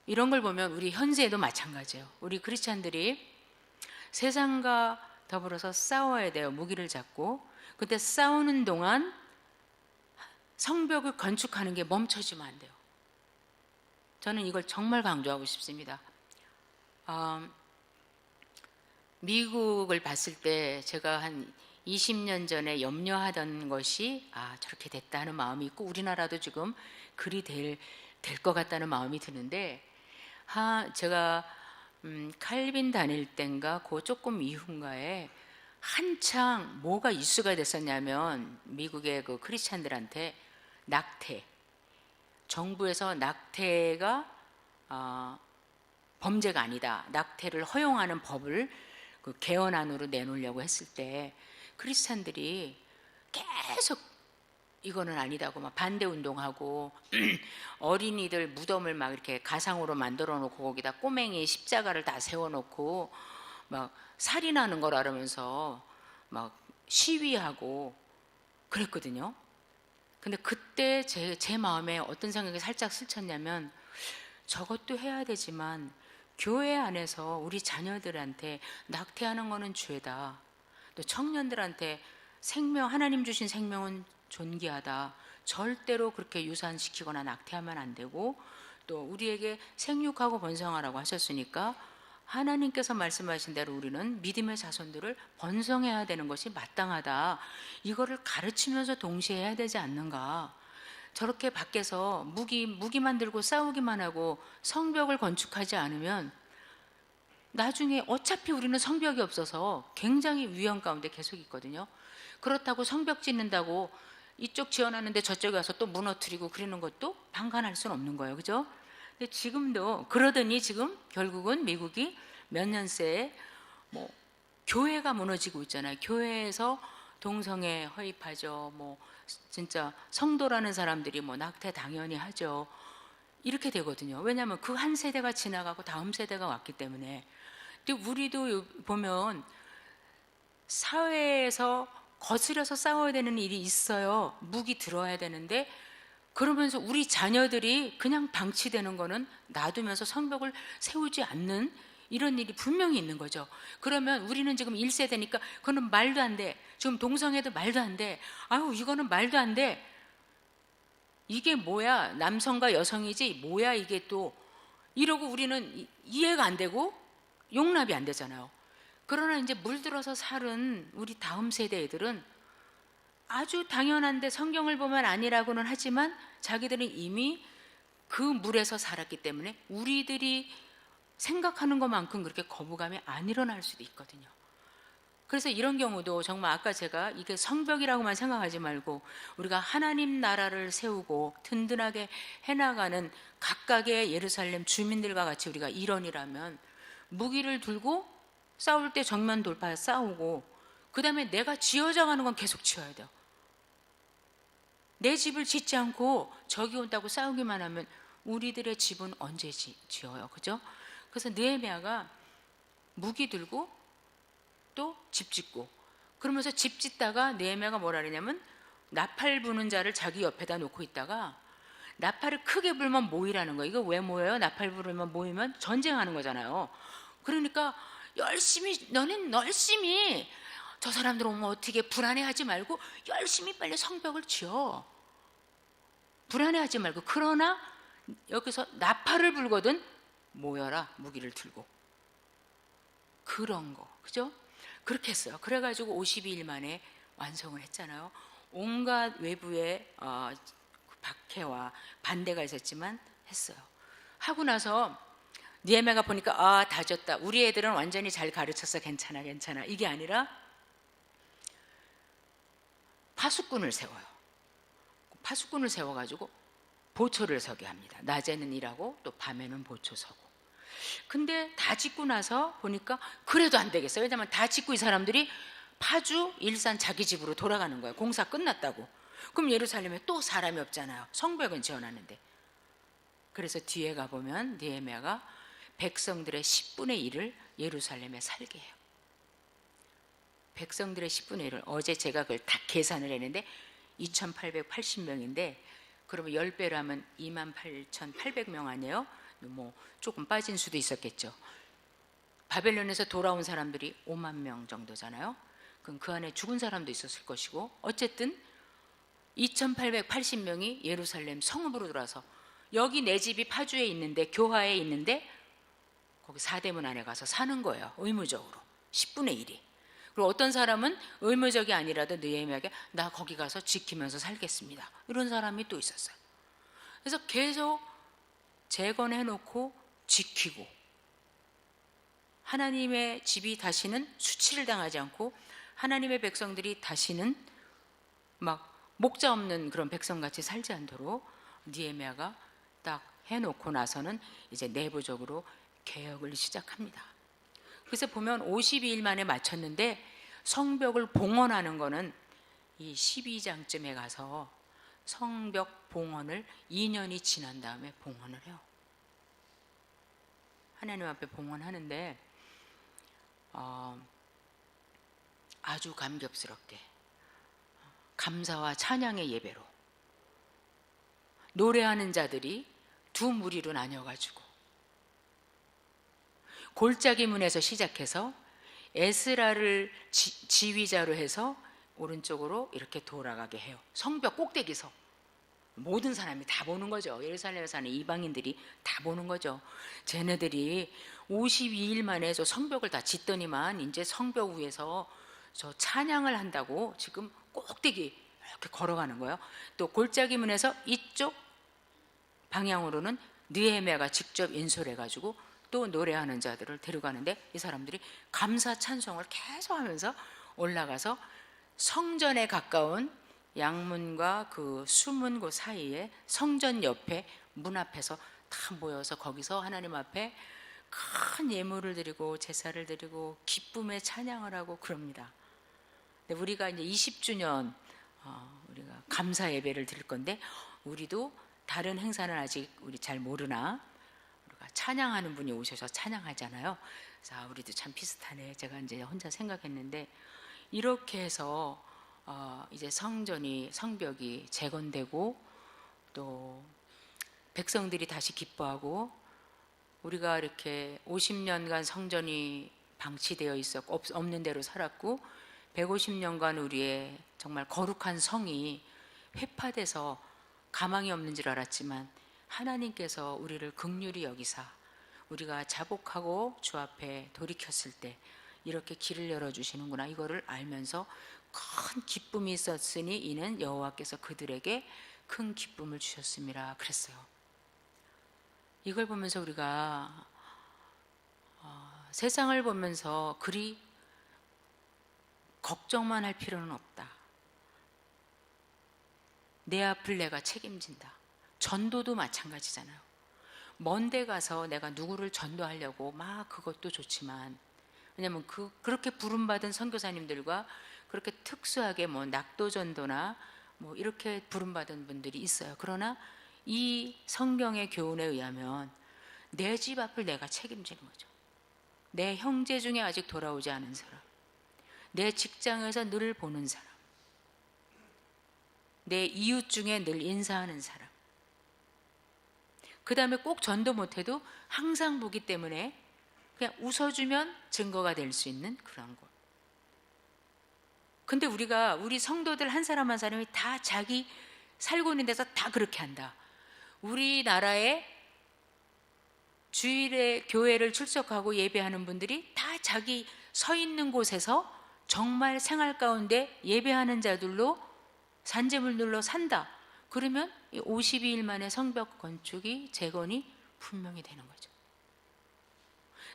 이런 걸 보면 우리 현세에도 마찬가지예요. 우리 크리스찬들이 세상과 더불어서 싸워야 돼요. 무기를 잡고. 근데 싸우는 동안 성벽을 건축하는 게 멈춰지면 안 돼요. 저는 이걸 정말 강조하고 싶습니다. 미국을 봤을 때 제가 한 20년 전에 염려하던 것이 저렇게 됐다는 마음이 있고 우리나라도 지금 그리 될 것 같다는 마음이 드는데 제가 칼빈 다닐 땐가 그 조금 이후인가에 한창 뭐가 이슈가 됐었냐면 미국의 그 크리스찬들한테 낙태, 정부에서 낙태가 범죄가 아니다, 낙태를 허용하는 법을 그 개헌안으로 내놓으려고 했을 때 크리스찬들이 계속 이거는 아니다고 막 반대 운동하고 어린이들 무덤을 막 이렇게 가상으로 만들어 놓고 거기다 꼬맹이 십자가를 다 세워놓고 막 살인하는 거라 그러면서 막 시위하고 그랬거든요. 근데 그때 제 마음에 어떤 생각이 살짝 스쳤냐면 저것도 해야 되지만 교회 안에서 우리 자녀들한테 낙태하는 거는 죄다. 또 청년들한테 하나님 주신 생명은 존귀하다. 절대로 그렇게 유산시키거나 낙태하면 안 되고 또 우리에게 생육하고 번성하라고 하셨으니까 하나님께서 말씀하신 대로 우리는 믿음의 자손들을 번성해야 되는 것이 마땅하다. 이거를 가르치면서 동시에 해야 되지 않는가. 저렇게 밖에서 무기만 들고 싸우기만 하고 성벽을 건축하지 않으면 나중에 어차피 우리는 성벽이 없어서 굉장히 위험 가운데 계속 있거든요. 그렇다고 성벽 짓는다고 이쪽 지어놨는데 저쪽에 와서 또 무너뜨리고 그러는 것도 방관할 수는 없는 거예요. 그죠? 근데 지금도 그러더니 지금 결국은 미국이 몇 년 새에 교회가 무너지고 있잖아요. 교회에서 동성애 허입하죠. 진짜 성도라는 사람들이 낙태 당연히 하죠. 이렇게 되거든요. 왜냐하면 그 한 세대가 지나가고 다음 세대가 왔기 때문에. 근데 우리도 보면 사회에서 거스려서 싸워야 되는 일이 있어요. 무기 들어야 되는데 그러면서 우리 자녀들이 그냥 방치되는 거는 놔두면서 성벽을 세우지 않는 이런 일이 분명히 있는 거죠. 그러면 우리는 지금 1세대니까 그거는 말도 안 돼. 지금 동성애도 말도 안 돼. 아유 이거는 말도 안 돼. 이게 뭐야? 남성과 여성이지 뭐야 이게 또. 이러고 우리는 이해가 안 되고 용납이 안 되잖아요. 그러나 이제 물들어서 살은 우리 다음 세대 애들은 아주 당연한데 성경을 보면 아니라고는 하지만 자기들은 이미 그 물에서 살았기 때문에 우리들이 생각하는 것만큼 그렇게 거부감이 안 일어날 수도 있거든요. 그래서 이런 경우도 정말 아까 제가 이게 성벽이라고만 생각하지 말고 우리가 하나님 나라를 세우고 든든하게 해나가는 각각의 예루살렘 주민들과 같이 우리가 일원이라면 무기를 들고 싸울 때 정면 돌파 싸우고 그 다음에 내가 지어져 가는 건 계속 지어야 돼요. 내 집을 짓지 않고 적이 온다고 싸우기만 하면 우리들의 집은 언제 지어요? 그죠? 그래서 느헤미야가 무기 들고 또 집 짓고 그러면서 집 짓다가 느헤미야가 뭐라 그러냐면 나팔 부는 자를 자기 옆에다 놓고 있다가 나팔을 크게 불면 모이라는 거예요. 이거 왜 모여요? 나팔 부르면 모이면 전쟁하는 거잖아요. 그러니까 너는 열심히 저 사람들 오면 어떻게 불안해하지 말고 열심히 빨리 성벽을 지어. 불안해하지 말고. 그러나 여기서 나팔을 불거든 모여라 무기를 들고. 그런 거 그죠? 그렇게 했어요. 그래가지고 52일 만에 완성을 했잖아요. 온갖 외부의 박해와 반대가 있었지만 했어요. 하고 나서 느헤미야가 보니까 다 졌다. 우리 애들은 완전히 잘 가르쳤어. 괜찮아 이게 아니라 파수꾼을 세워요. 파수꾼을 세워가지고 보초를 서게 합니다. 낮에는 일하고 또 밤에는 보초 서고. 근데 다 짓고 나서 보니까 그래도 안 되겠어요. 왜냐하면 다 짓고 이 사람들이 파주 일산 자기 집으로 돌아가는 거예요. 공사 끝났다고. 그럼 예루살렘에 또 사람이 없잖아요. 성벽은 지어놨는데. 그래서 뒤에 가보면 느헤미야가 백성들의 10분의 1을 예루살렘에 살게 해요. 백성들의 10분의 1을 어제 제가 그걸 다 계산을 했는데 2880명인데 그러면 10배로 하면 28,800명 아니에요? 조금 빠진 수도 있었겠죠. 바벨론에서 돌아온 사람들이 5만 명 정도잖아요. 그럼 그 안에 죽은 사람도 있었을 것이고 어쨌든 2880명이 예루살렘 성읍으로 들어와서 여기 내 집이 파주에 있는데 교화에 있는데 거기 사대문 안에 가서 사는 거예요. 의무적으로 10분의 1이. 그리고 어떤 사람은 의무적이 아니라도 느헤미야에게 나 거기 가서 지키면서 살겠습니다. 이런 사람이 또 있었어요. 그래서 계속 재건해놓고 지키고 하나님의 집이 다시는 수치를 당하지 않고 하나님의 백성들이 다시는 막 목자 없는 그런 백성같이 살지 않도록 느헤미야가 딱 해놓고 나서는 이제 내부적으로 개혁을 시작합니다. 그래서 보면 52일 만에 마쳤는데 성벽을 봉헌하는 거는 이 12장쯤에 가서 성벽 봉헌을 2년이 지난 다음에 봉헌을 해요. 하나님 앞에 봉헌하는데 아주 감격스럽게 감사와 찬양의 예배로 노래하는 자들이 두 무리로 나뉘어가지고 골짜기 문에서 시작해서 에스라를 지휘자로 해서 오른쪽으로 이렇게 돌아가게 해요. 성벽 꼭대기서. 모든 사람이 다 보는 거죠. 예루살렘에 사는 이방인들이 다 보는 거죠. 쟤네들이 52일 만에 저 성벽을 다 짓더니만 이제 성벽 위에서 저 찬양을 한다고 지금 꼭대기 이렇게 걸어가는 거예요. 또 골짜기 문에서 이쪽 방향으로는 느헤미야가 직접 인솔해가지고 또 노래하는 자들을 데려가는데, 이 사람들이 감사 찬송을 계속하면서 올라가서 성전에 가까운 양문과 그 수문 그 사이에 성전 옆에 문 앞에서 다 모여서 거기서 하나님 앞에 큰 예물을 드리고 제사를 드리고 기쁨의 찬양을 하고 그럽니다. 근데 우리가 이제 20주년 우리가 감사 예배를 드릴 건데, 우리도 다른 행사는 아직 우리 잘 모르나 우리가 찬양하는 분이 오셔서 찬양하잖아요. 그래서 우리도 참 비슷하네, 제가 이제 혼자 생각했는데, 이렇게 해서 이제 성벽이 재건되고 또 백성들이 다시 기뻐하고, 우리가 이렇게 50년간 성전이 방치되어 있었고 없는 대로 살았고 150년간 우리의 정말 거룩한 성이 회파돼서 가망이 없는 줄 알았지만, 하나님께서 우리를 긍휼히 여기사 우리가 자복하고 주 앞에 돌이켰을 때 이렇게 길을 열어주시는구나, 이거를 알면서 큰 기쁨이 있었으니 이는 여호와께서 그들에게 큰 기쁨을 주셨음이라 그랬어요. 이걸 보면서 우리가 세상을 보면서 그리 걱정만 할 필요는 없다. 내 앞을 내가 책임진다. 전도도 마찬가지잖아요. 먼데 가서 내가 누구를 전도하려고 막 그것도 좋지만, 왜냐면 그렇게 부름받은 선교사님들과 그렇게 특수하게 뭐 낙도 전도나 뭐 이렇게 부름받은 분들이 있어요. 그러나 이 성경의 교훈에 의하면 내 집 앞을 내가 책임지는 거죠. 내 형제 중에 아직 돌아오지 않은 사람, 내 직장에서 늘 보는 사람, 내 이웃 중에 늘 인사하는 사람, 그 다음에 꼭 전도 못해도 항상 보기 때문에 그냥 웃어주면 증거가 될 수 있는 그런 곳. 근데 우리 성도들 한 사람 한 사람이 다 자기 살고 있는 데서 다 그렇게 한다. 우리나라에 주일에 교회를 출석하고 예배하는 분들이 다 자기 서 있는 곳에서 정말 생활 가운데 예배하는 자들로 산재물들로 산다. 그러면 52일 만에 성벽 건축이 재건이 분명히 되는 거죠.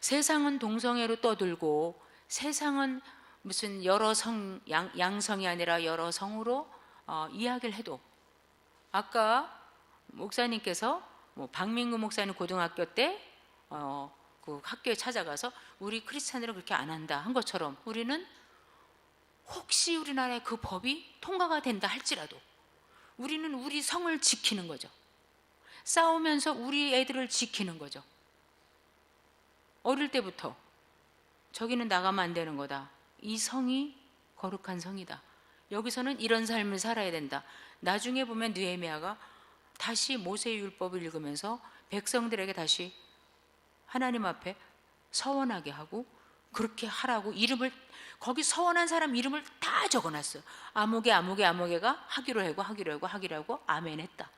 세상은 동성애로 떠들고, 세상은 무슨 여러 성, 양성이 아니라 여러 성으로 이야기를 해도, 아까 목사님께서 뭐 박민구 목사님 고등학교 때 그 학교에 찾아가서 우리 크리스찬들은 그렇게 안 한다 한 것처럼, 우리는 혹시 우리나라에 그 법이 통과가 된다 할지라도 우리는 우리 성을 지키는 거죠. 싸우면서 우리 애들을 지키는 거죠. 어릴 때부터 저기는 나가면 안 되는 거다. 이 성이 거룩한 성이다. 여기서는 이런 삶을 살아야 된다. 나중에 보면 느헤미야가 다시 모세의 율법을 읽으면서 백성들에게 다시 하나님 앞에 서원하게 하고 그렇게 하라고 이름을, 거기 서원한 사람 이름을 다 적어놨어요. 아무개가 하기로 하고 아멘 했다.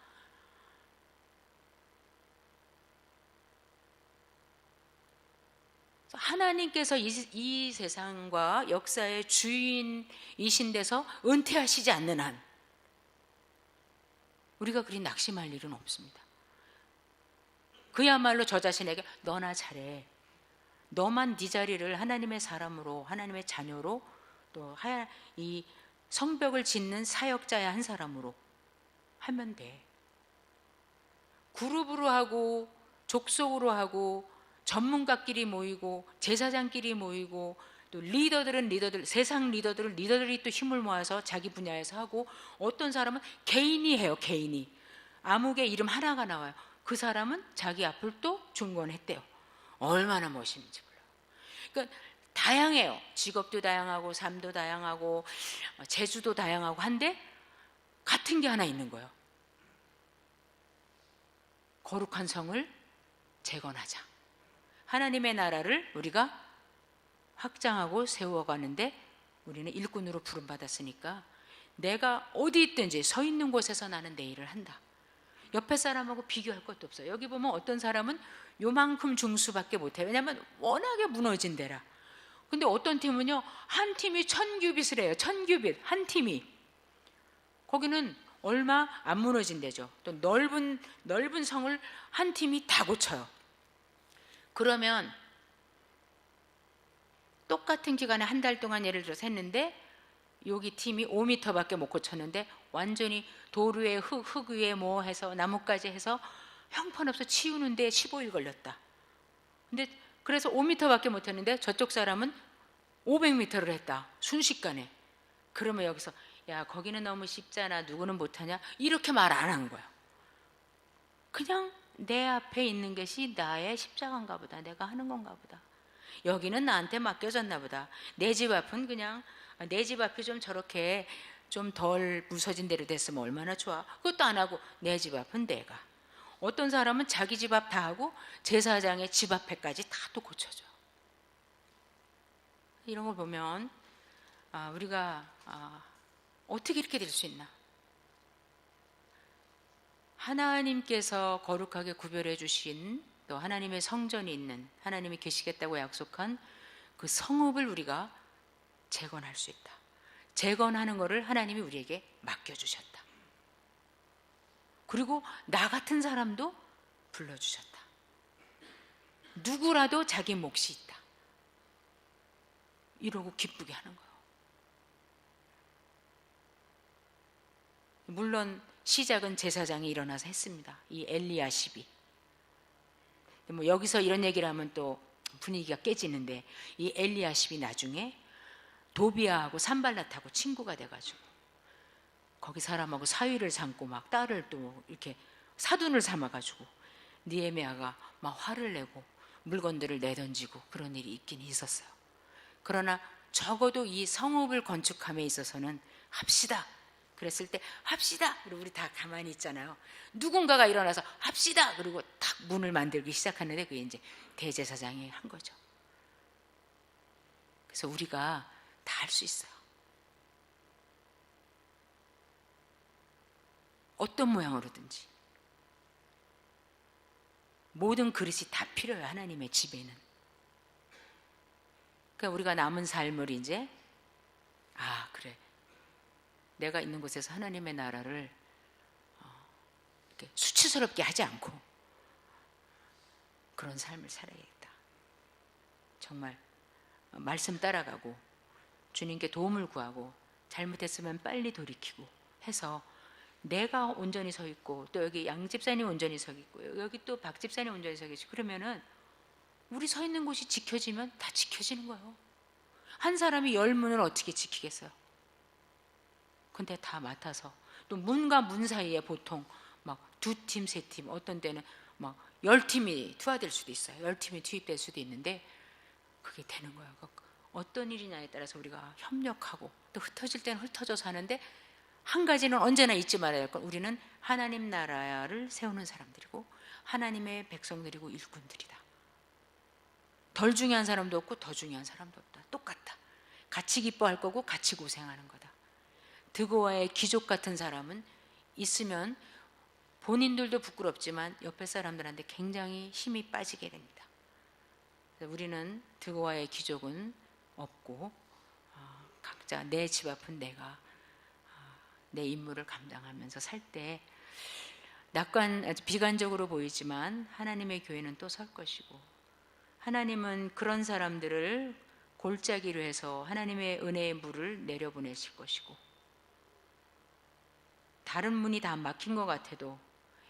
하나님께서 이 세상과 역사의 주인이신 데서 은퇴하시지 않는 한 우리가 그리 낙심할 일은 없습니다. 그야말로 저 자신에게 너나 잘해, 너만 네 자리를 하나님의 사람으로, 하나님의 자녀로, 또 이 성벽을 짓는 사역자의 한 사람으로 하면 돼. 그룹으로 하고 족속으로 하고 전문가끼리 모이고 제사장끼리 모이고, 또 세상 리더들이 또 힘을 모아서 자기 분야에서 하고, 어떤 사람은 개인이 해요. 개인이 아무개 이름 하나가 나와요. 그 사람은 자기 앞을 또 중건했대요. 얼마나 멋있는지 몰라요. 그러니까 다양해요. 직업도 다양하고 삶도 다양하고 재주도 다양하고 한데 같은 게 하나 있는 거예요. 거룩한 성을 재건하자. 하나님의 나라를 우리가 확장하고 세워가는데 우리는 일꾼으로 부름받았으니까 내가 어디 있든지 서 있는 곳에서 나는 내 일을 한다. 옆에 사람하고 비교할 것도 없어요. 여기 보면 어떤 사람은 요만큼 중수밖에 못해요. 왜냐하면 워낙에 무너진 데라. 근데 어떤 팀은요, 한 팀이 1000규빗을 해요. 1000규빗 한 팀이. 거기는 얼마 안 무너진 데죠. 또 넓은 성을 한 팀이 다 고쳐요. 그러면 똑같은 기간에 한 달 동안 예를 들어서 했는데, 여기 팀이 5m밖에 못 고쳤는데 완전히 돌 위에 흙 위에 뭐 해서 나뭇가지 해서 형편없어 치우는데 15일 걸렸다. 근데 그래서 5m밖에 못 했는데 저쪽 사람은 500m를 했다, 순식간에. 그러면 여기서 야, 거기는 너무 쉽잖아, 누구는 못하냐, 이렇게 말 안 한 거야. 그냥 내 앞에 있는 것이 나의 십자가인가 보다, 내가 하는 건가 보다, 여기는 나한테 맡겨졌나 보다. 내 집 앞은 그냥 내 집 앞이 좀 저렇게 좀 덜 부서진 대로 됐으면 얼마나 좋아. 그것도 안 하고 내 집 앞은 내가. 어떤 사람은 자기 집 앞 다 하고 제사장의 집 앞에까지 다 또 고쳐줘. 이런 걸 보면 우리가 어떻게 이렇게 될 수 있나. 하나님께서 거룩하게 구별해 주신, 또 하나님의 성전이 있는, 하나님이 계시겠다고 약속한 그 성읍을 우리가 재건할 수 있다. 재건하는 것을 하나님이 우리에게 맡겨주셨다. 그리고 나 같은 사람도 불러주셨다. 누구라도 자기 몫이 있다. 이러고 기쁘게 하는 거예요. 물론 시작은 제사장이 일어나서 했습니다. 이 엘리야십이. 뭐 여기서 이런 얘기를 하면 또 분위기가 깨지는데, 이 엘리야십이 나중에 도비아하고 산발랏하고 친구가 돼가지고 거기 사람하고 사위를 삼고 막 딸을 또 이렇게 사돈을 삼아가지고 느헤미야가 막 화를 내고 물건들을 내던지고 그런 일이 있긴 있었어요. 그러나 적어도 이 성읍을 건축함에 있어서는 합시다 그랬을 때 합시다, 그리고 우리 다 가만히 있잖아요. 누군가가 일어나서 합시다 그리고 탁 문을 만들기 시작하는데 그게 이제 대제사장이 한 거죠. 그래서 우리가 다 할 수 있어요. 어떤 모양으로든지. 모든 그릇이 다 필요해요, 하나님의 집에는. 그러니까 우리가 남은 삶을 이제 그래, 내가 있는 곳에서 하나님의 나라를 이렇게 수치스럽게 하지 않고 그런 삶을 살아야겠다. 정말 말씀 따라가고 주님께 도움을 구하고 잘못했으면 빨리 돌이키고 해서 내가 온전히 서 있고, 또 여기 양 집사님 온전히 서 있고, 여기 또 박 집사님 온전히 서 계시고, 그러면은 우리 서 있는 곳이 지켜지면 다 지켜지는 거예요. 한 사람이 10문을 어떻게 지키겠어요? 근데 다 맡아서, 또 문과 문 사이에 보통 막 2팀, 3팀, 어떤 때는 막 10팀이 투하될 수도 있어요. 10팀이 투입될 수도 있는데 그게 되는 거예요. 어떤 일이냐에 따라서 우리가 협력하고, 또 흩어질 때는 흩어져서 하는데, 한 가지는 언제나 잊지 말아야 할 건, 우리는 하나님 나라를 세우는 사람들이고 하나님의 백성들이고 일꾼들이다. 덜 중요한 사람도 없고 더 중요한 사람도 없다. 똑같다. 같이 기뻐할 거고 같이 고생하는 거다. 드고아의 귀족 같은 사람은 있으면 본인들도 부끄럽지만 옆에 사람들한테 굉장히 힘이 빠지게 됩니다. 우리는 드고아의 귀족은 없고 각자 내 집 앞은 내가 내 임무를 감당하면서 살 때, 아주 비관적으로 보이지만 하나님의 교회는 또 설 것이고, 하나님은 그런 사람들을 골짜기로 해서 하나님의 은혜의 물을 내려보내실 것이고, 다른 문이 다 막힌 것 같아도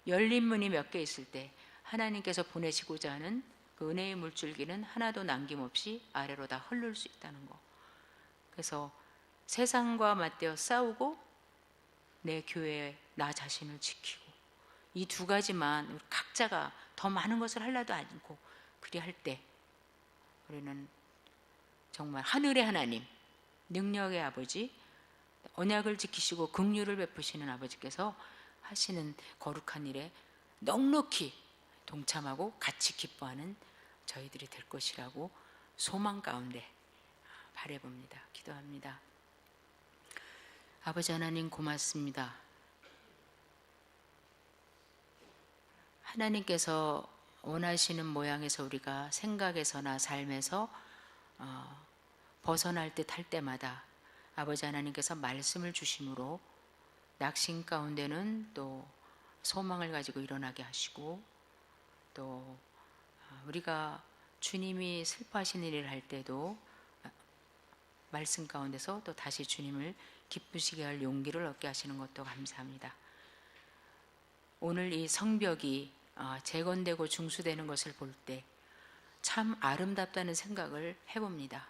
열린 문이 몇 개 있을 때 하나님께서 보내시고자 하는 그 은혜의 물줄기는 하나도 남김없이 아래로 다 흐를 수 있다는 거. 그래서 세상과 맞대어 싸우고 내 교회에 나 자신을 지키고, 이 두 가지만 우리 각자가 더 많은 것을 하려도 않고 그리할 때 우리는 정말 하늘의 하나님, 능력의 아버지, 언약을 지키시고 긍휼을 베푸시는 아버지께서 하시는 거룩한 일에 넉넉히 동참하고 같이 기뻐하는 저희들이 될 것이라고 소망 가운데 바라봅니다. 기도합니다. 아버지 하나님, 고맙습니다. 하나님께서 원하시는 모양에서 우리가 생각에서나 삶에서 벗어날 듯 할 때마다 아버지 하나님께서 말씀을 주심으로 낙심 가운데는 또 소망을 가지고 일어나게 하시고, 또 우리가 주님이 슬퍼하시는 일을 할 때도 말씀 가운데서 또 다시 주님을 기쁘시게 할 용기를 얻게 하시는 것도 감사합니다. 오늘 이 성벽이 재건되고 중수되는 것을 볼 때 참 아름답다는 생각을 해봅니다.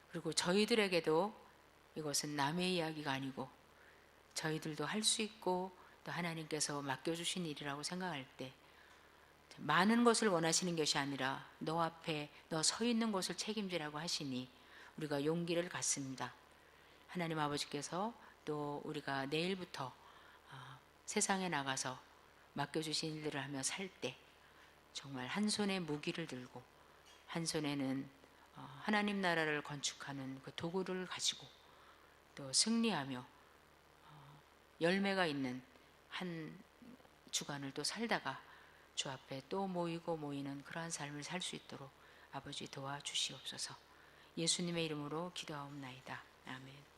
그리고 저희들에게도 이것은 남의 이야기가 아니고 저희들도 할 수 있고 또 하나님께서 맡겨주신 일이라고 생각할 때, 많은 것을 원하시는 것이 아니라 너 앞에 너 서 있는 곳을 책임지라고 하시니 우리가 용기를 갖습니다. 하나님 아버지께서 또 우리가 내일부터 세상에 나가서 맡겨주신 일들을 하며 살 때 정말 한 손에 무기를 들고 한 손에는 하나님 나라를 건축하는 그 도구를 가지고 또 승리하며 열매가 있는 한 주간을 또 살다가 주 앞에 또 모이고 모이는 그러한 삶을 살 수 있도록 아버지 도와주시옵소서. 예수님의 이름으로 기도하옵나이다. 아멘.